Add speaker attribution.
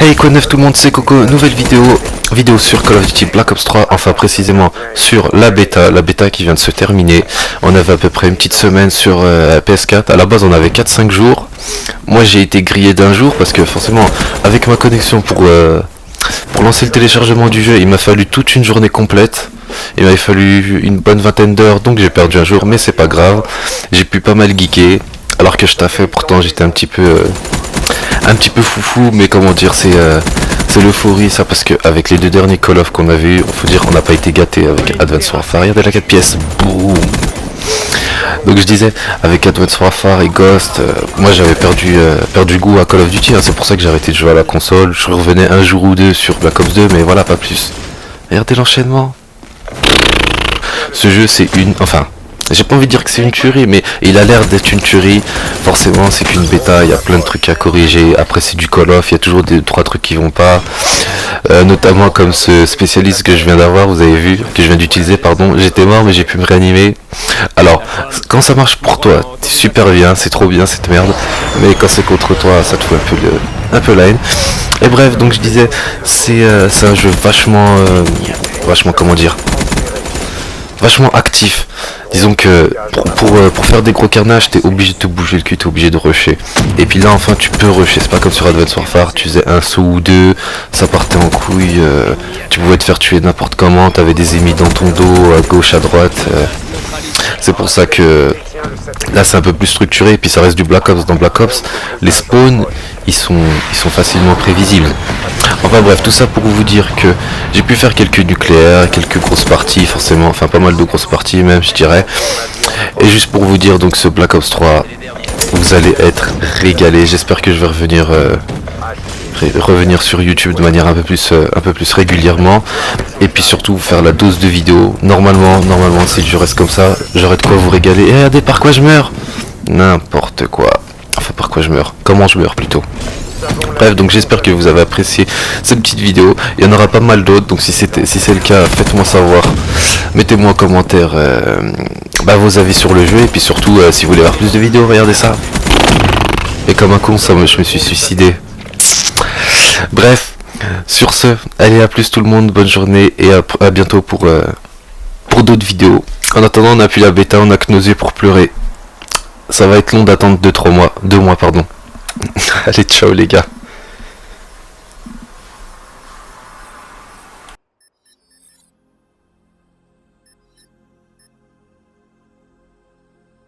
Speaker 1: Hey, quoi de neuf tout le monde, c'est Coco, nouvelle vidéo sur Call of Duty Black Ops 3, enfin précisément sur la bêta qui vient de se terminer. On avait à peu près une petite semaine sur PS4, à la base on avait 4-5 jours. Moi j'ai été grillé d'un jour parce que forcément avec ma connexion pour lancer le téléchargement du jeu, il m'a fallu toute une journée complète. Il m'avait fallu une bonne vingtaine d'heures, donc j'ai perdu un jour, mais c'est pas grave. J'ai pu pas mal geeker, alors que je taffais, pourtant j'étais un petit peu foufou, mais comment dire, c'est l'euphorie ça, parce que avec les deux derniers Call of qu'on avait eu, faut dire qu'on n'a pas été gâté avec Advanced Warfare. Regardez la 4 pièces, boum. Donc je disais, avec Advanced Warfare et Ghost, moi j'avais perdu goût à Call of Duty, hein, c'est pour ça que j'ai arrêté de jouer à la console. Je revenais un jour ou deux sur Black Ops 2, mais voilà, pas plus. Regardez l'enchaînement. Ce jeu c'est j'ai pas envie de dire que c'est une tuerie, mais il a l'air d'être une tuerie. Forcément c'est qu'une bêta, il y a plein de trucs à corriger. Après c'est du Call of, il y a toujours 2-3 trucs qui vont pas, notamment comme ce spécialiste que je viens d'avoir, vous avez vu, que je viens d'utiliser, pardon. J'étais mort mais j'ai pu me réanimer. Alors quand ça marche pour toi, c'est super bien, c'est trop bien cette merde, mais quand c'est contre toi ça te fout un peu la haine. Et bref, donc je disais, c'est un jeu vachement comment dire, vachement actif. Disons que pour faire des gros carnages, t'es obligé de te bouger le cul, t'es obligé de rusher. Et puis là enfin tu peux rusher, c'est pas comme sur Advanced Warfare, tu faisais un saut ou deux, ça partait en couille, tu pouvais te faire tuer n'importe comment, t'avais des ennemis dans ton dos, à gauche, à droite. C'est pour ça que là c'est un peu plus structuré, et puis ça reste du Black Ops. Dans Black Ops, les spawns ils sont facilement prévisibles. Enfin bref, tout ça pour vous dire que j'ai pu faire quelques nucléaires, quelques grosses parties, forcément, enfin pas mal de grosses parties même je dirais. Et juste pour vous dire, donc ce Black Ops 3, vous allez être régalés. J'espère que je vais revenir sur YouTube de manière un peu plus régulièrement, et puis surtout faire la dose de vidéos. Normalement si je reste comme ça, j'aurai de quoi vous régaler. Et regardez par quoi je meurs, n'importe quoi, enfin par quoi je meurs, comment je meurs plutôt. Bref, donc j'espère que vous avez apprécié cette petite vidéo. Il y en aura pas mal d'autres, donc si c'est le cas, faites-moi savoir. Mettez-moi en commentaire vos avis sur le jeu, et puis surtout si vous voulez voir plus de vidéos, regardez ça. Et comme un con, je me suis suicidé. Bref, sur ce, allez, à plus tout le monde, bonne journée, et à bientôt pour d'autres vidéos. En attendant, on a plus la bêta, on a que nos yeux pour pleurer. Ça va être long d'attendre 2 mois pardon. Allez, ciao les gars.